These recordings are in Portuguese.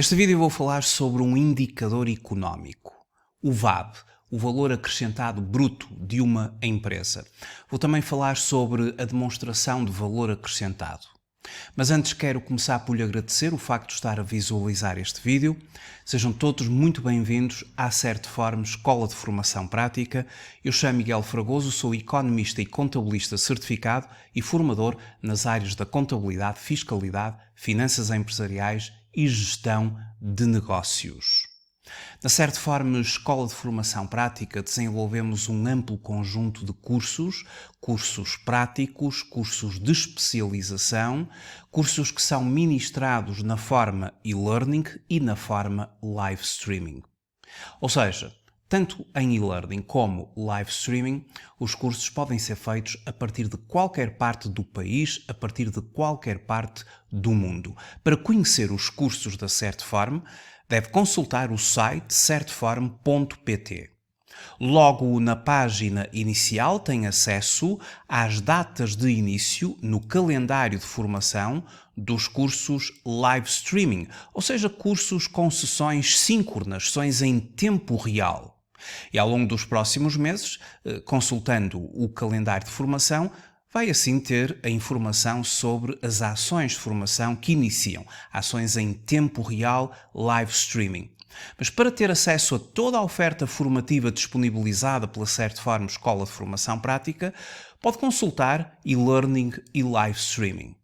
Neste vídeo vou falar sobre um indicador económico, o VAB, o valor acrescentado bruto de uma empresa. Vou também falar sobre a demonstração de valor acrescentado. Mas antes quero começar por lhe agradecer o facto de estar a visualizar este vídeo. Sejam todos muito bem-vindos à Certform Escola de Formação Prática. Eu chamo Miguel Fragoso, sou economista e contabilista certificado e formador nas áreas da contabilidade, fiscalidade, finanças empresariais e gestão de negócios. Na Certform Escola de Formação Prática desenvolvemos um amplo conjunto de cursos práticos, cursos de especialização, cursos que são ministrados na forma e-learning e na forma live streaming. Ou seja, tanto em e-learning como live streaming, os cursos podem ser feitos a partir de qualquer parte do país, a partir de qualquer parte do mundo. Para conhecer os cursos da Certform, deve consultar o site certform.pt. Logo na página inicial tem acesso às datas de início no calendário de formação dos cursos live streaming, ou seja, cursos com sessões síncronas, sessões em tempo real. E ao longo dos próximos meses, consultando o calendário de formação, vai assim ter a informação sobre as ações de formação que iniciam, ações em tempo real, live streaming. Mas para ter acesso a toda a oferta formativa disponibilizada pela Certform Escola de Formação Prática, pode consultar e-learning e live streaming,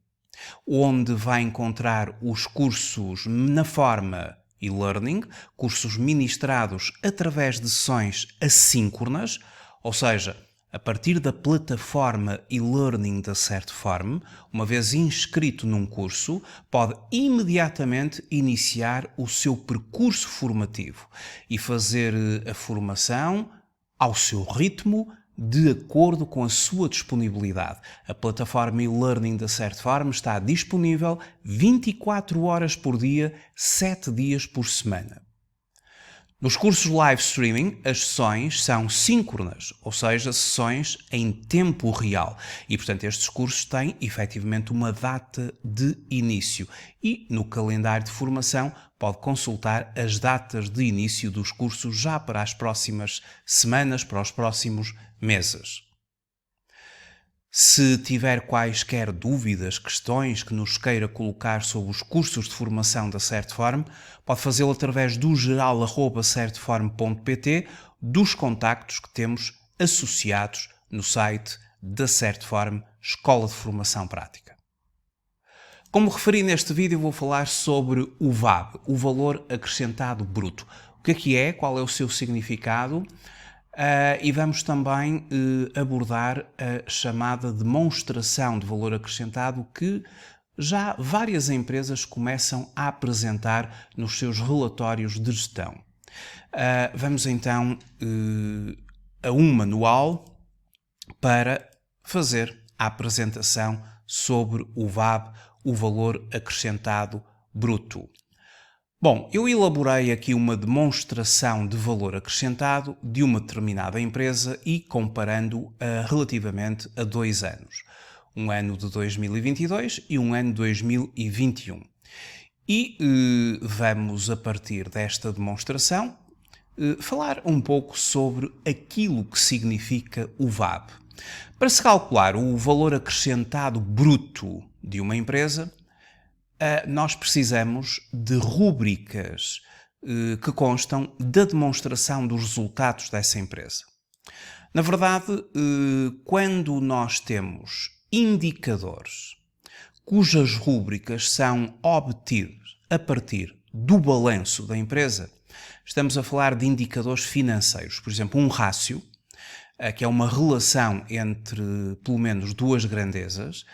onde vai encontrar os cursos na forma e-learning, cursos ministrados através de sessões assíncronas, ou seja, a partir da plataforma e-learning da Certform, uma vez inscrito num curso, pode imediatamente iniciar o seu percurso formativo e fazer a formação ao seu ritmo, de acordo com a sua disponibilidade. A plataforma e-learning da Certform está disponível 24 horas por dia, 7 dias por semana. Nos cursos live streaming, as sessões são síncronas, ou seja, sessões em tempo real. E, portanto, estes cursos têm, efetivamente, uma data de início. E, no calendário de formação, pode consultar as datas de início dos cursos já para as próximas semanas, para os próximos meses. Se tiver quaisquer dúvidas, questões que nos queira colocar sobre os cursos de formação da Certform, pode fazê-lo através do geral@certform.pt, dos contactos que temos associados no site da Certform Escola de Formação Prática. Como referi neste vídeo, vou falar sobre o VAB, o valor acrescentado bruto. O que é, qual é o seu significado? E vamos também abordar a chamada demonstração de valor acrescentado que já várias empresas começam a apresentar nos seus relatórios de gestão. Vamos então a um manual para fazer a apresentação sobre o VAB, o valor acrescentado bruto. Bom, eu elaborei aqui uma demonstração de valor acrescentado de uma determinada empresa e comparando relativamente a 2 anos. Um ano de 2022 e um ano de 2021. E vamos, a partir desta demonstração, falar um pouco sobre aquilo que significa o VAB. Para se calcular o valor acrescentado bruto de uma empresa, nós precisamos de rúbricas que constam da demonstração dos resultados dessa empresa. Na verdade, quando nós temos indicadores cujas rúbricas são obtidas a partir do balanço da empresa, estamos a falar de indicadores financeiros. Por exemplo, um rácio, que é uma relação entre pelo menos duas grandezas.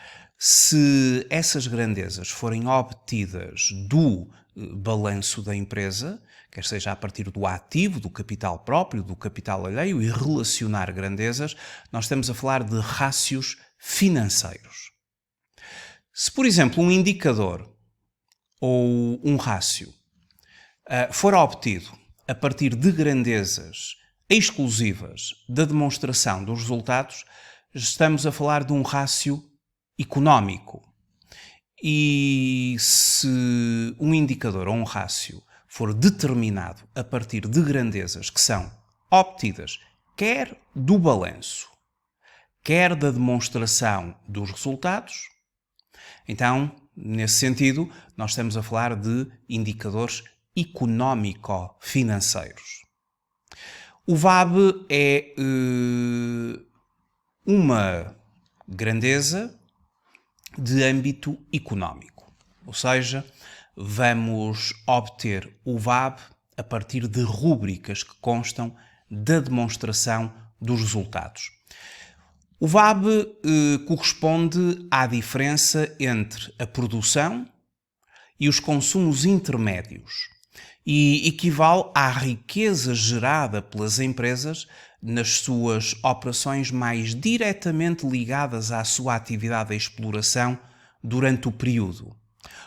Se essas grandezas forem obtidas do balanço da empresa, quer seja a partir do ativo, do capital próprio, do capital alheio, e relacionar grandezas, nós estamos a falar de rácios financeiros. Se, por exemplo, um indicador ou um rácio for obtido a partir de grandezas exclusivas da demonstração dos resultados, estamos a falar de um rácio económico. E se um indicador ou um rácio for determinado a partir de grandezas que são obtidas quer do balanço, quer da demonstração dos resultados, então, nesse sentido, nós estamos a falar de indicadores económico-financeiros. O VAB é uma grandeza de âmbito económico, ou seja, vamos obter o VAB a partir de rúbricas que constam da demonstração dos resultados. O VAB corresponde à diferença entre a produção e os consumos intermédios e equivale à riqueza gerada pelas empresas nas suas operações mais diretamente ligadas à sua atividade de exploração durante o período.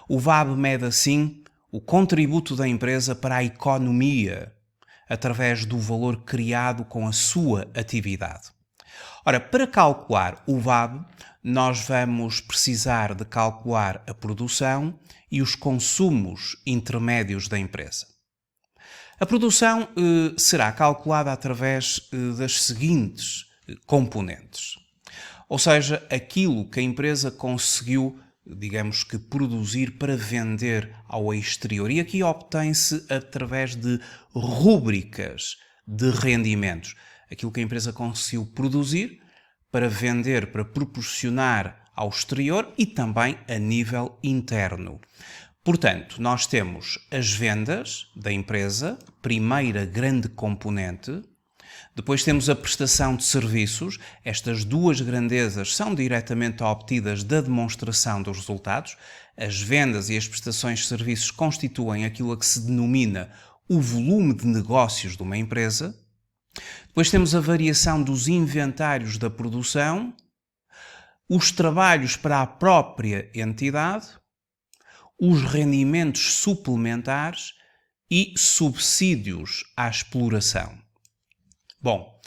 O VAB mede assim o contributo da empresa para a economia através do valor criado com a sua atividade. Ora, para calcular o VAB, nós vamos precisar de calcular a produção e os consumos intermédios da empresa. A produção será calculada através das seguintes componentes. Ou seja, aquilo que a empresa conseguiu, digamos que, produzir para vender ao exterior. E aqui obtém-se através de rúbricas de rendimentos. Aquilo que a empresa conseguiu produzir para vender, para proporcionar ao exterior e também a nível interno. Portanto, nós temos as vendas da empresa, primeira grande componente. Depois temos a prestação de serviços. Estas duas grandezas são diretamente obtidas da demonstração dos resultados. As vendas e as prestações de serviços constituem aquilo a que se denomina o volume de negócios de uma empresa. Depois temos a variação dos inventários da produção, os trabalhos para a própria entidade, os rendimentos suplementares e subsídios à exploração. Bom,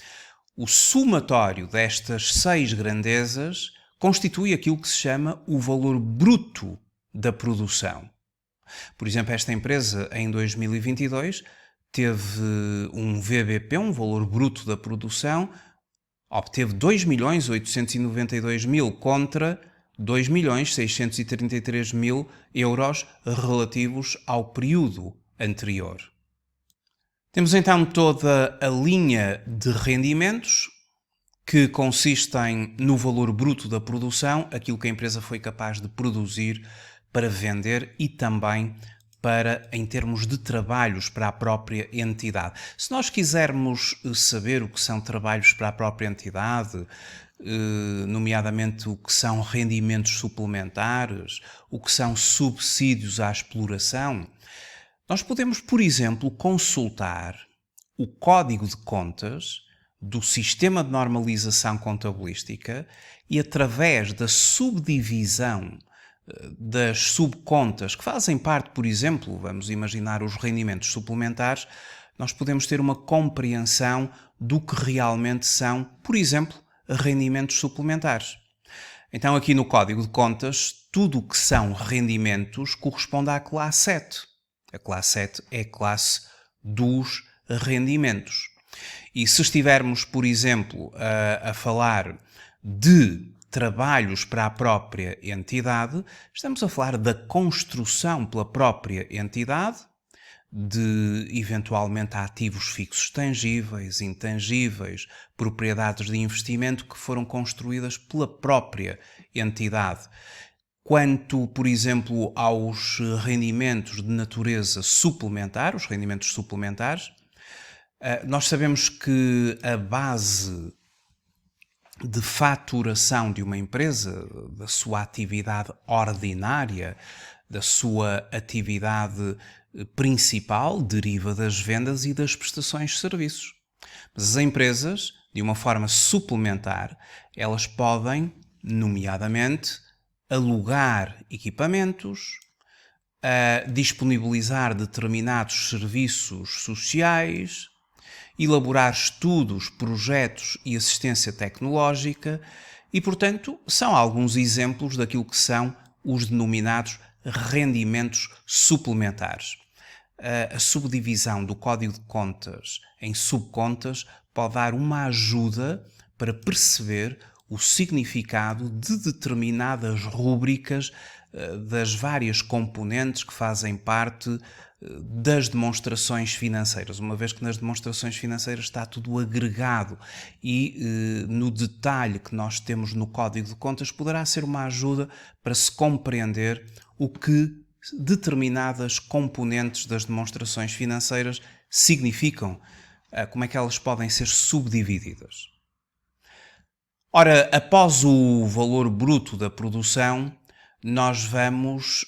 o somatório destas 6 grandezas constitui aquilo que se chama o valor bruto da produção. Por exemplo, esta empresa em 2022 teve um VBP, um valor bruto da produção, obteve 2.892.000 contra 2.633.000 euros relativos ao período anterior. Temos então toda a linha de rendimentos que consistem no valor bruto da produção, aquilo que a empresa foi capaz de produzir para vender e também para, em termos de trabalhos para a própria entidade. Se nós quisermos saber o que são trabalhos para a própria entidade, nomeadamente o que são rendimentos suplementares, o que são subsídios à exploração, nós podemos, por exemplo, consultar o Código de Contas do Sistema de Normalização Contabilística e, através da subdivisão das subcontas que fazem parte, por exemplo, vamos imaginar os rendimentos suplementares, nós podemos ter uma compreensão do que realmente são, por exemplo, rendimentos suplementares. Então, aqui no Código de Contas, tudo o que são rendimentos corresponde à classe 7. A classe 7 é a classe dos rendimentos. E se estivermos, por exemplo, a falar de trabalhos para a própria entidade, estamos a falar da construção pela própria entidade de, eventualmente, ativos fixos tangíveis, intangíveis, propriedades de investimento que foram construídas pela própria entidade. Quanto, por exemplo, aos rendimentos de natureza suplementar, os rendimentos suplementares, nós sabemos que a base de faturação de uma empresa, da sua atividade ordinária, da sua atividade principal, deriva das vendas e das prestações de serviços. Mas as empresas, de uma forma suplementar, elas podem, nomeadamente, alugar equipamentos, disponibilizar determinados serviços sociais, elaborar estudos, projetos e assistência tecnológica e, portanto, são alguns exemplos daquilo que são os denominados rendimentos suplementares. A subdivisão do código de contas em subcontas pode dar uma ajuda para perceber o significado de determinadas rúbricas das várias componentes que fazem parte das demonstrações financeiras, uma vez que nas demonstrações financeiras está tudo agregado e no detalhe que nós temos no código de contas poderá ser uma ajuda para se compreender o que determinadas componentes das demonstrações financeiras significam, como é que elas podem ser subdivididas. Ora, após o valor bruto da produção, nós vamos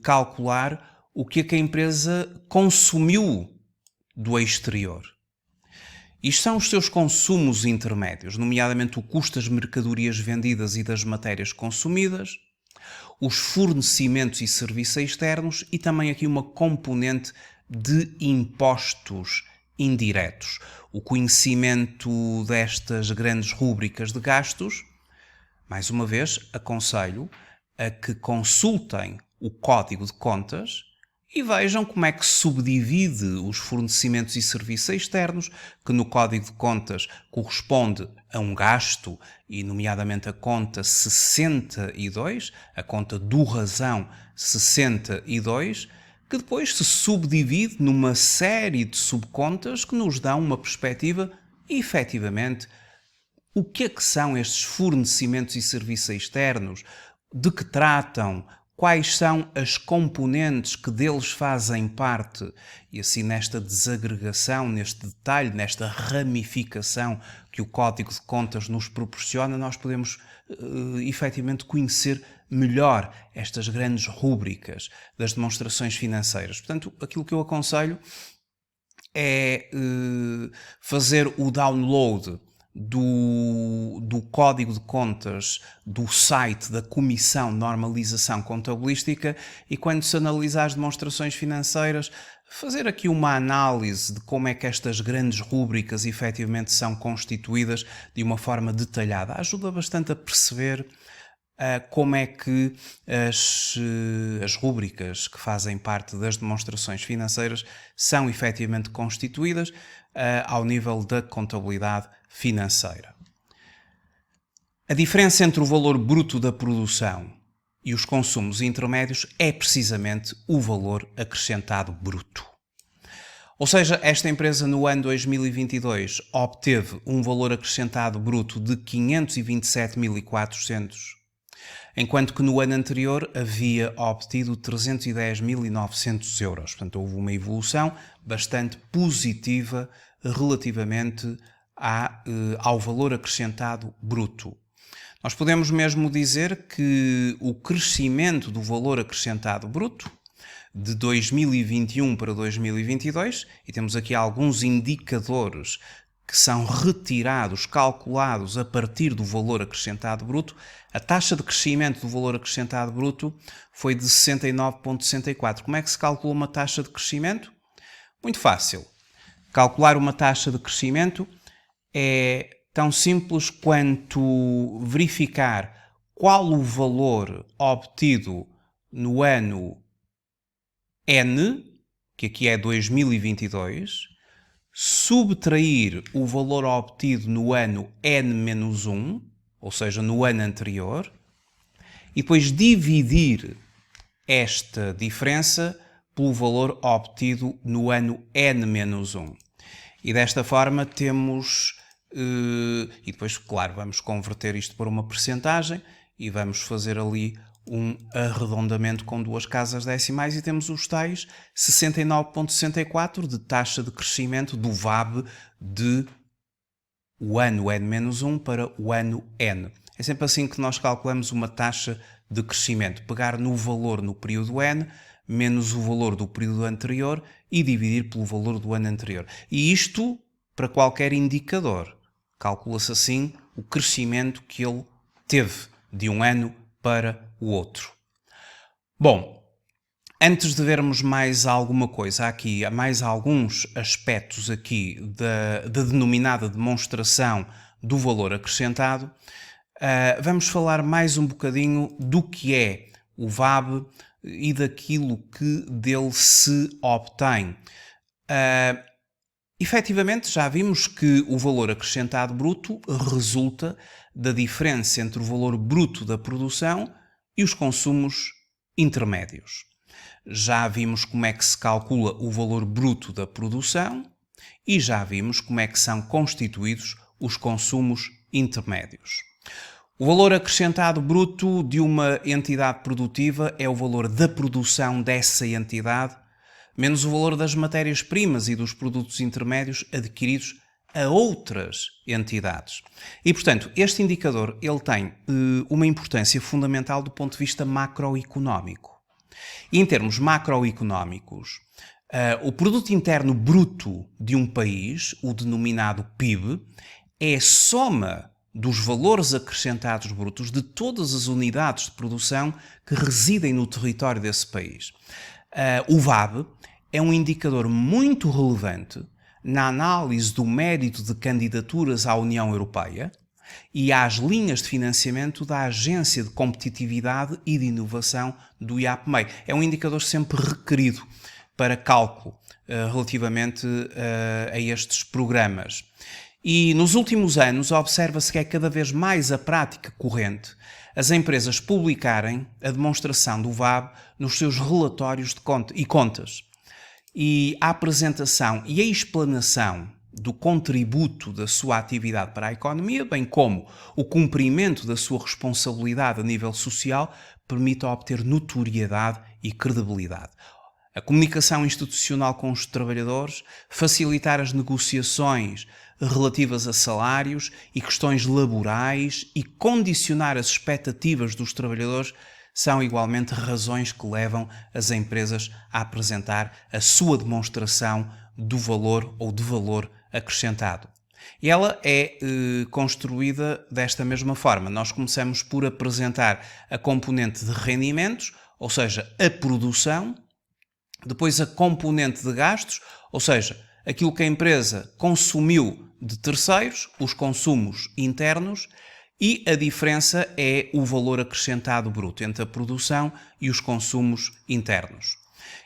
calcular o que é que a empresa consumiu do exterior. Isto são os seus consumos intermédios, nomeadamente o custo das mercadorias vendidas e das matérias consumidas, os fornecimentos e serviços externos e também aqui uma componente de impostos indiretos. O conhecimento destas grandes rúbricas de gastos, mais uma vez, aconselho a que consultem o código de contas e vejam como é que subdivide os fornecimentos e serviços externos, que no código de contas corresponde a um gasto, e nomeadamente a conta 62, a conta do razão 62, que depois se subdivide numa série de subcontas que nos dão uma perspectiva, efetivamente, o que é que são estes fornecimentos e serviços externos, de que tratam, quais são as componentes que deles fazem parte, e assim nesta desagregação, neste detalhe, nesta ramificação que o código de contas nos proporciona, nós podemos efetivamente conhecer melhor estas grandes rúbricas das demonstrações financeiras. Portanto, aquilo que eu aconselho é fazer o download do código de contas do site da Comissão de Normalização Contabilística e, quando se analisa as demonstrações financeiras, fazer aqui uma análise de como é que estas grandes rúbricas efetivamente são constituídas de uma forma detalhada. Ajuda bastante a perceber como é que as rúbricas que fazem parte das demonstrações financeiras são efetivamente constituídas ao nível da contabilidade financeira. A diferença entre o valor bruto da produção e os consumos intermédios é precisamente o valor acrescentado bruto. Ou seja, esta empresa no ano 2022 obteve um valor acrescentado bruto de 527.400, enquanto que no ano anterior havia obtido 310.900 euros. Portanto, houve uma evolução bastante positiva relativamente ao valor acrescentado bruto. Nós podemos mesmo dizer que o crescimento do valor acrescentado bruto de 2021 para 2022, e temos aqui alguns indicadores que são retirados, calculados a partir do valor acrescentado bruto, a taxa de crescimento do valor acrescentado bruto foi de 69,64. Como é que se calcula uma taxa de crescimento? Muito fácil. Calcular uma taxa de crescimento é tão simples quanto verificar qual o valor obtido no ano N, que aqui é 2022, subtrair o valor obtido no ano N-1, ou seja, no ano anterior, e depois dividir esta diferença pelo valor obtido no ano N-1. E desta forma temos, e depois, claro, vamos converter isto para uma percentagem e vamos fazer ali um arredondamento com duas casas decimais e temos os tais 69,64 de taxa de crescimento do VAB de o ano N-1 para o ano N. É sempre assim que nós calculamos uma taxa de crescimento. Pegar no valor no período N, menos o valor do período anterior e dividir pelo valor do ano anterior. E isto para qualquer indicador. Calcula-se assim o crescimento que ele teve de um ano para o outro. Bom, antes de vermos mais alguma coisa aqui, há mais alguns aspectos aqui da denominada demonstração do valor acrescentado, vamos falar mais um bocadinho do que é o VAB e daquilo que dele se obtém. Efetivamente, já vimos que o valor acrescentado bruto resulta da diferença entre o valor bruto da produção e os consumos intermédios. Já vimos como é que se calcula o valor bruto da produção e já vimos como é que são constituídos os consumos intermédios. O valor acrescentado bruto de uma entidade produtiva é o valor da produção dessa entidade, menos o valor das matérias-primas e dos produtos intermédios adquiridos a outras entidades. E, portanto, este indicador ele tem uma importância fundamental do ponto de vista macroeconómico. E em termos macroeconómicos, o produto interno bruto de um país, o denominado PIB, é a soma dos valores acrescentados brutos de todas as unidades de produção que residem no território desse país. O VAB é um indicador muito relevante na análise do mérito de candidaturas à União Europeia e às linhas de financiamento da Agência de Competitividade e de Inovação do IAPMEI. É um indicador sempre requerido para cálculo relativamente a estes programas. E nos últimos anos observa-se que é cada vez mais a prática corrente as empresas publicarem a demonstração do VAB nos seus relatórios e contas. E a apresentação e a explanação do contributo da sua atividade para a economia, bem como o cumprimento da sua responsabilidade a nível social, permite obter notoriedade e credibilidade. A comunicação institucional com os trabalhadores, facilitar as negociações relativas a salários e questões laborais e condicionar as expectativas dos trabalhadores são igualmente razões que levam as empresas a apresentar a sua demonstração do valor ou de valor acrescentado. E ela é construída desta mesma forma. Nós começamos por apresentar a componente de rendimentos, ou seja, a produção, depois a componente de gastos, ou seja, aquilo que a empresa consumiu de terceiros, os consumos internos, e a diferença é o valor acrescentado bruto entre a produção e os consumos internos.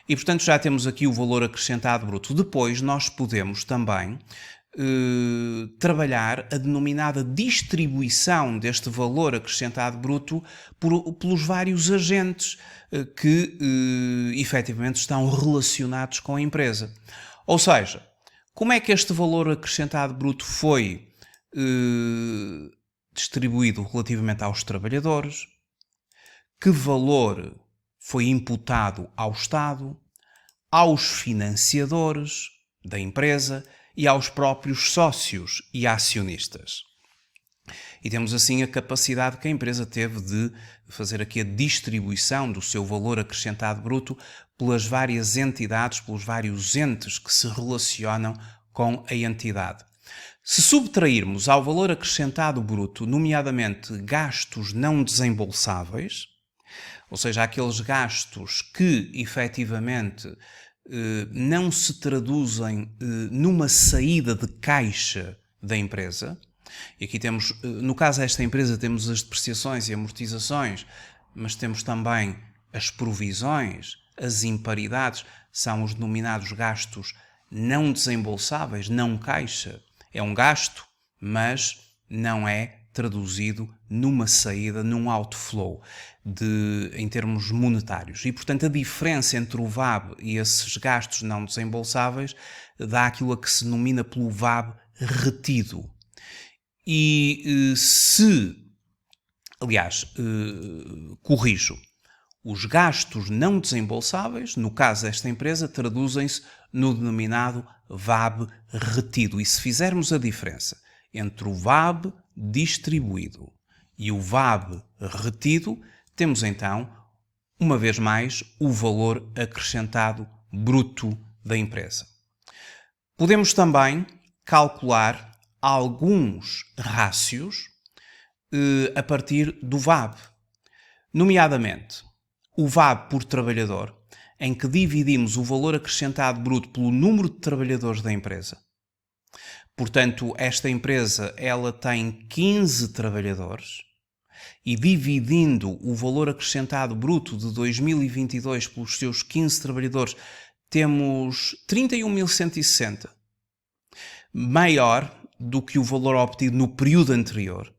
E, portanto, já temos aqui o valor acrescentado bruto. Depois, nós podemos também trabalhar a denominada distribuição deste valor acrescentado bruto pelos vários agentes que, efetivamente, estão relacionados com a empresa. Ou seja, como é que este valor acrescentado bruto foi distribuído relativamente aos trabalhadores? Que valor foi imputado ao Estado, aos financiadores da empresa e aos próprios sócios e acionistas? E temos assim a capacidade que a empresa teve de fazer aqui a distribuição do seu valor acrescentado bruto pelas várias entidades, pelos vários entes que se relacionam com a entidade. Se subtrairmos ao valor acrescentado bruto, nomeadamente gastos não desembolsáveis, ou seja, aqueles gastos que efetivamente não se traduzem numa saída de caixa da empresa, e aqui temos, no caso desta empresa, temos as depreciações e amortizações, mas temos também as provisões, as imparidades, são os denominados gastos não desembolsáveis, não caixa. É um gasto, mas não é traduzido numa saída, num outflow em termos monetários. E, portanto, a diferença entre o VAB e esses gastos não desembolsáveis dá aquilo a que se denomina pelo VAB retido. E corrijo, os gastos não desembolsáveis, no caso desta empresa, traduzem-se no denominado VAB retido. E se fizermos a diferença entre o VAB distribuído e o VAB retido, temos então, uma vez mais, o valor acrescentado bruto da empresa. Podemos também calcular alguns rácios a partir do VAB, nomeadamente o VAB por trabalhador, em que dividimos o valor acrescentado bruto pelo número de trabalhadores da empresa. Portanto, esta empresa ela tem 15 trabalhadores e dividindo o valor acrescentado bruto de 2022 pelos seus 15 trabalhadores, temos 31.160, maior do que o valor obtido no período anterior,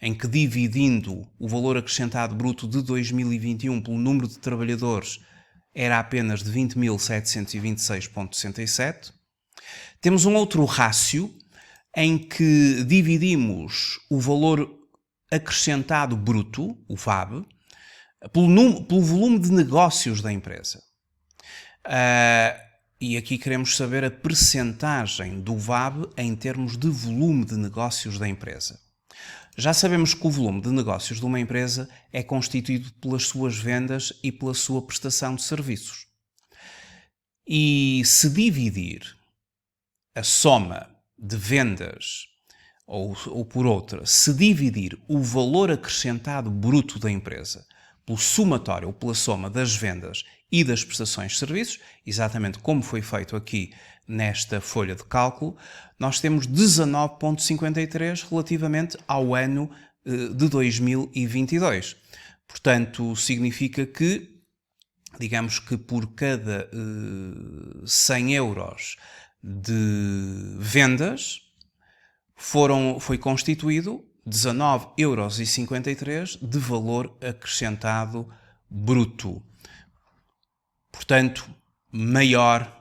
em que, dividindo o valor acrescentado bruto de 2021 pelo número de trabalhadores, era apenas de 20.726,67. Temos um outro rácio em que dividimos o valor acrescentado bruto, o VAB, pelo volume de negócios da empresa. E aqui queremos saber a percentagem do VAB em termos de volume de negócios da empresa. Já sabemos que o volume de negócios de uma empresa é constituído pelas suas vendas e pela sua prestação de serviços. E se dividir a soma de vendas, ou por outra, se dividir o valor acrescentado bruto da empresa pelo somatório ou pela soma das vendas e das prestações de serviços, exatamente como foi feito aqui nesta folha de cálculo, nós temos 19,53 relativamente ao ano de 2022. Portanto, significa que, digamos que por cada 100 euros de vendas, foi constituído 19,53 euros de valor acrescentado bruto. Portanto, maior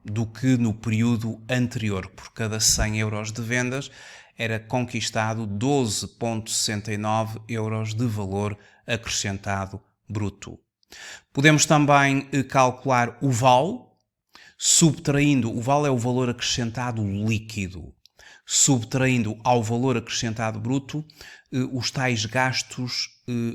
do que no período anterior. Por cada 100 euros de vendas era conquistado 12,69 euros de valor acrescentado bruto. Podemos também calcular o VAL, subtraindo, o VAL é o valor acrescentado líquido, subtraindo ao valor acrescentado bruto os tais gastos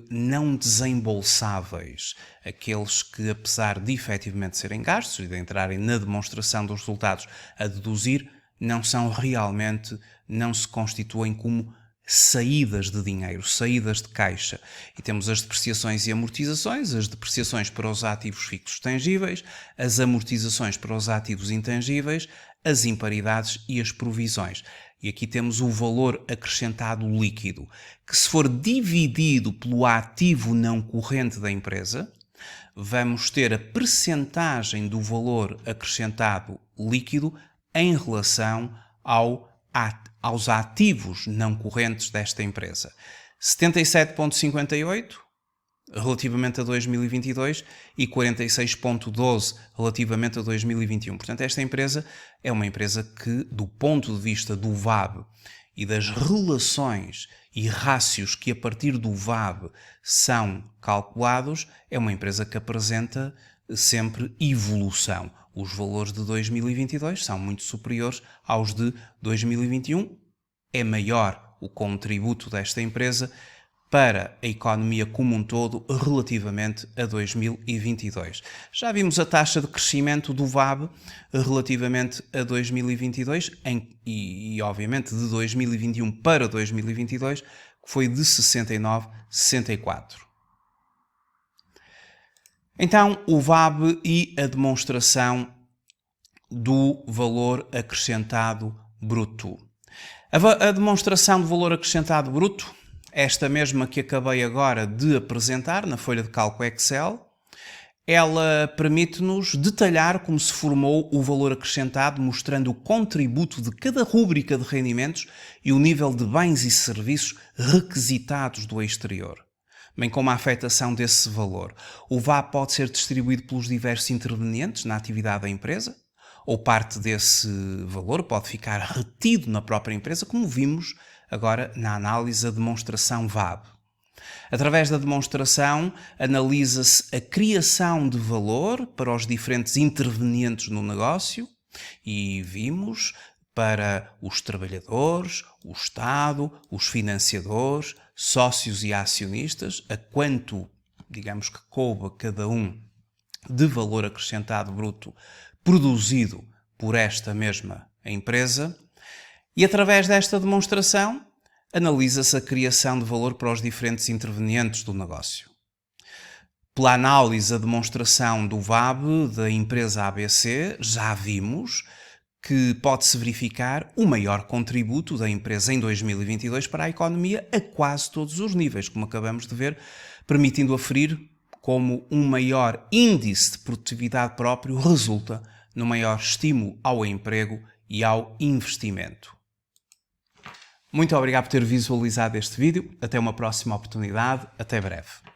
não desembolsáveis, aqueles que, apesar de efetivamente serem gastos e de entrarem na demonstração dos resultados a deduzir, não se constituem como saídas de dinheiro, saídas de caixa. E temos as depreciações e amortizações, as depreciações para os ativos fixos tangíveis, as amortizações para os ativos intangíveis, as imparidades e as provisões. E aqui temos o valor acrescentado líquido, que se for dividido pelo ativo não corrente da empresa, vamos ter a percentagem do valor acrescentado líquido em relação aos ativos não correntes desta empresa. 77,58 relativamente a 2022 e 46,12 relativamente a 2021. Portanto, esta empresa é uma empresa que, do ponto de vista do VAB e das relações e rácios que a partir do VAB são calculados, é uma empresa que apresenta sempre evolução. Os valores de 2022 são muito superiores aos de 2021. É maior o contributo desta empresa para a economia como um todo relativamente a 2022. Já vimos a taxa de crescimento do VAB relativamente a 2022 e obviamente de 2021 para 2022, que foi de 69,64. Então, o VAB e a demonstração do valor acrescentado bruto. A demonstração do valor acrescentado bruto, esta mesma que acabei agora de apresentar na folha de cálculo Excel, ela permite-nos detalhar como se formou o valor acrescentado, mostrando o contributo de cada rúbrica de rendimentos e o nível de bens e serviços requisitados do exterior, bem como a afetação desse valor. O VAB pode ser distribuído pelos diversos intervenientes na atividade da empresa, ou parte desse valor pode ficar retido na própria empresa, como vimos agora na análise da demonstração VAB. Através da demonstração, analisa-se a criação de valor para os diferentes intervenientes no negócio e vimos para os trabalhadores, o Estado, os financiadores, sócios e acionistas, a quanto, digamos que coube a cada um de valor acrescentado bruto produzido por esta mesma empresa. E através desta demonstração, analisa-se a criação de valor para os diferentes intervenientes do negócio. Pela análise da demonstração do VAB da empresa ABC, já vimos que pode-se verificar o maior contributo da empresa em 2022 para a economia a quase todos os níveis, como acabamos de ver, permitindo aferir como um maior índice de produtividade próprio resulta no maior estímulo ao emprego e ao investimento. Muito obrigado por ter visualizado este vídeo. Até uma próxima oportunidade. Até breve.